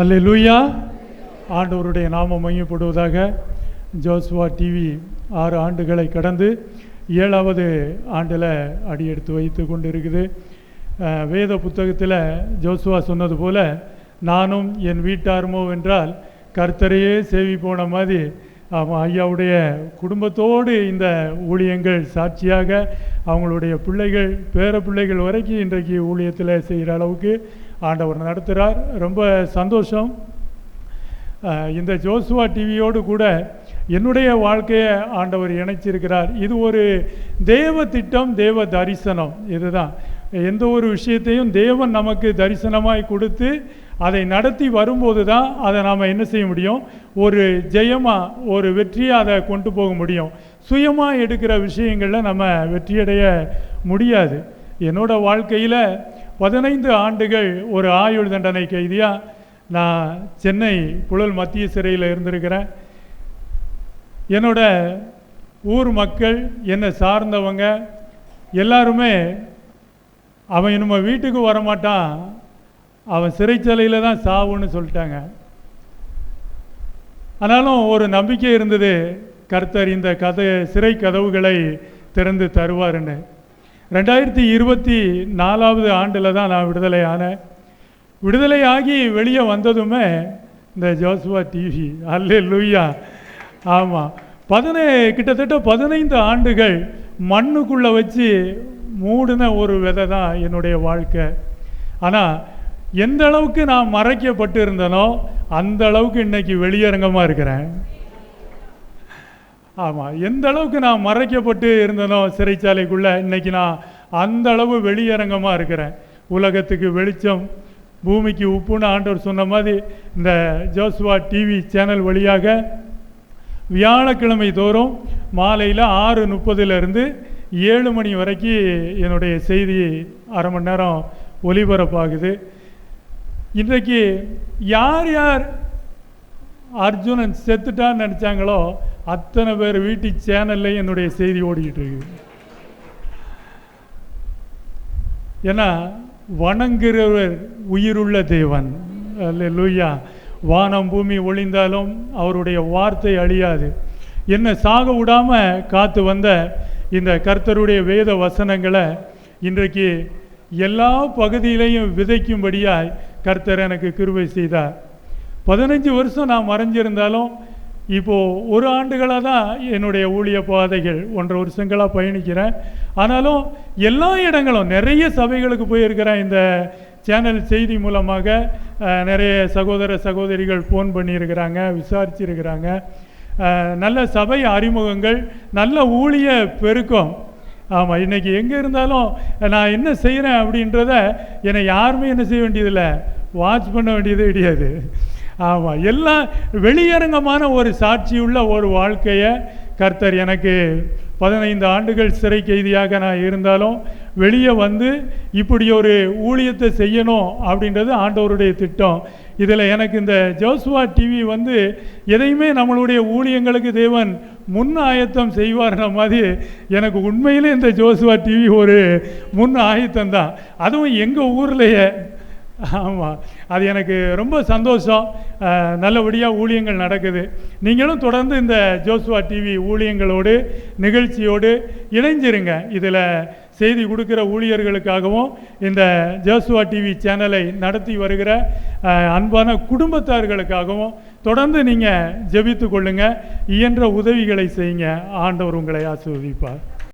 அல்லேலூயா. ஆண்டவருடைய நாமம் மகிமைப்படுவதாக. ஜோசுவா டிவி 6 ஆண்டுகளை கடந்து 7வது ஆண்டில் அடியெடுத்து வைத்து கொண்டு இருக்குது. வேத புத்தகத்தில் ஜோசுவா சொன்னது போல, நானும் என் வீட்டாருமோ என்றால் கர்த்தரையே சேவி போன மாதிரி ஐயாவுடைய குடும்பத்தோடு இந்த ஊழியங்கள் சாட்சியாக அவங்களுடைய பிள்ளைகள் பேர பிள்ளைகள் வரைக்கும் இன்றைக்கு ஊழியத்தில் செய்கிற அளவுக்கு ஆண்டவர் நடத்துகிறார். ரொம்ப சந்தோஷம். இந்த ஜோசுவா டிவியோடு கூட என்னுடைய வாழ்க்கையை ஆண்டவர் இணைச்சிருக்கிறார். இது ஒரு தேவ திட்டம், தேவ தரிசனம். இதுதான், எந்த ஒரு விஷயத்தையும் தேவன் நமக்கு தரிசனமாய் கொடுத்து அதை நடத்தி வரும்போது தான் அதை நாம் என்ன செய்ய முடியும், ஒரு ஜெயமாக ஒரு வெற்றியாக அதை கொண்டு போக முடியும். சுயமாக எடுக்கிற விஷயங்களில் நம்ம வெற்றியடைய முடியாது. என்னோட வாழ்க்கையில் 15 ஆண்டுகள் ஒரு ஆயுள் தண்டனை கைதியாக நான் சென்னை புழல் மத்திய சிறையில் இருந்திருக்கிறேன். என்னோட ஊர் மக்கள், என்னை சார்ந்தவங்க எல்லாருமே அவன் நம்ம வீட்டுக்கு வரமாட்டான், அவன் சிறைச்சாலையில் தான் சாவுன்னு சொல்லிட்டாங்க. ஆனாலும் ஒரு நம்பிக்கை இருந்தது, கர்த்தர் இந்த சிறை கதவுகளை திறந்து தருவாருன்னு. 2024வது ஆண்டில் தான் நான் விடுதலை ஆனேன். விடுதலையாகி வெளியே வந்ததுமே இந்த ஜோசுவா டிவி, அல்லேலூயா. ஆமாம், கிட்டத்தட்ட 15 ஆண்டுகள் மண்ணுக்குள்ளே வச்சு மூடின ஒரு விதை தான் என்னுடைய வாழ்க்கை. ஆனால் எந்த அளவுக்கு நான் மறைக்கப்பட்டு இருந்தனோ அந்த அளவுக்கு இன்னைக்கு வெளியரங்கமாக இருக்கிறேன். ஆமாம், எந்த அளவுக்கு நான் மறைக்கப்பட்டு இருந்தனோ சிறைச்சாலைக்குள்ளே, இன்னைக்கு நான் அந்த அளவு வெளியரங்கமாக இருக்கிறேன். உலகத்துக்கு வெளிச்சம், பூமிக்கு உப்புன்னு ஆண்டவர் சொன்ன மாதிரி இந்த ஜோசுவா டிவி சேனல் வழியாக வியாழக்கிழமை தோறும் மாலையில் 6:30 7 மணி வரைக்கும் என்னுடைய செய்தி அரை மணி நேரம் ஒலிபரப்பாகுது. இன்றைக்கு யார் யார் அர்ஜுனன் செத்துட்டான்னு நினச்சாங்களோ அத்தனை பேர் வீட்டு சேனல்லையும் என்னுடைய செய்தி ஓடிக்கிட்டு இருக்கு. ஏன்னா வணங்குகிறவர் உயிருள்ள தேவன். அல்லேலூயா. வானம் பூமி ஒளிந்தாலும் அவருடைய வார்த்தை அழியாது. என்னை சாக விடாமல் காத்து வந்த இந்த கர்த்தருடைய வேத வசனங்களை இன்றைக்கு எல்லா பகுதியிலையும் விதைக்கும்படியாய் கர்த்தர் எனக்கு கிருபை செய்தார். 15 வருஷம் நான் மறைஞ்சிருந்தாலும் இப்போது 1 ஆண்டுகளாக தான் என்னுடைய ஊழிய பாதைகள், 1.5 வருஷங்களாக பயணிக்கிறேன். ஆனாலும் எல்லா இடங்களும் நிறைய சபைகளுக்கு போயிருக்கிறேன். இந்த சேனல் செய்தி மூலமாக நிறைய சகோதர சகோதரிகள் ஃபோன் பண்ணியிருக்கிறாங்க, விசாரிச்சிருக்கிறாங்க. நல்ல சபை அறிமுகங்கள், நல்ல ஊழிய பெருக்கம். ஆமாம், இன்றைக்கி எங்கே இருந்தாலும் நான் என்ன செய்கிறேன் அப்படின்றத என்னை யாருமே என்ன செய்ய வேண்டியதில்லை, வாட்ச் பண்ண வேண்டியது கிடையாது. ஆமாம், எல்லாம் வெளியரங்கமான ஒரு சாட்சியுள்ள ஒரு வாழ்க்கையை கர்த்தர் எனக்கு 15 ஆண்டுகள் சிறை கைதியாக நான் இருந்தாலும் வெளியே வந்து இப்படி ஒரு ஊழியத்தை செய்யணும் அப்படின்றது ஆண்டவருடைய திட்டம். இதில் எனக்கு இந்த ஜோசுவா டிவி எதையுமே நம்மளுடைய ஊழியங்களுக்கு தேவன் முன் ஆயத்தம் செய்வார்ன மாதிரி எனக்கு உண்மையிலே இந்த ஜோசுவா டிவி ஒரு முன் ஆயத்தம் தான். அதுவும் எங்கள் ஊர்லேயே. ஆமாம், அது எனக்கு ரொம்ப சந்தோஷம். நல்லபடியாக ஊழியங்கள் நடக்குது. நீங்களும் தொடர்ந்து இந்த ஜோசுவா டிவி ஊழியங்களோடு நிகழ்ச்சியோடு இணைஞ்சிருங்க. இதில் செய்தி கொடுக்குற ஊழியர்களுக்காகவும் இந்த ஜோசுவா டிவி சேனலை நடத்தி வருகிற அன்பான குடும்பத்தார்களுக்காகவும் தொடர்ந்து நீங்கள் ஜெபித்து கொள்ளுங்கள். இயன்ற உதவிகளை செய்யுங்க. ஆண்டவர் உங்களை ஆசீர்வதிப்பார்.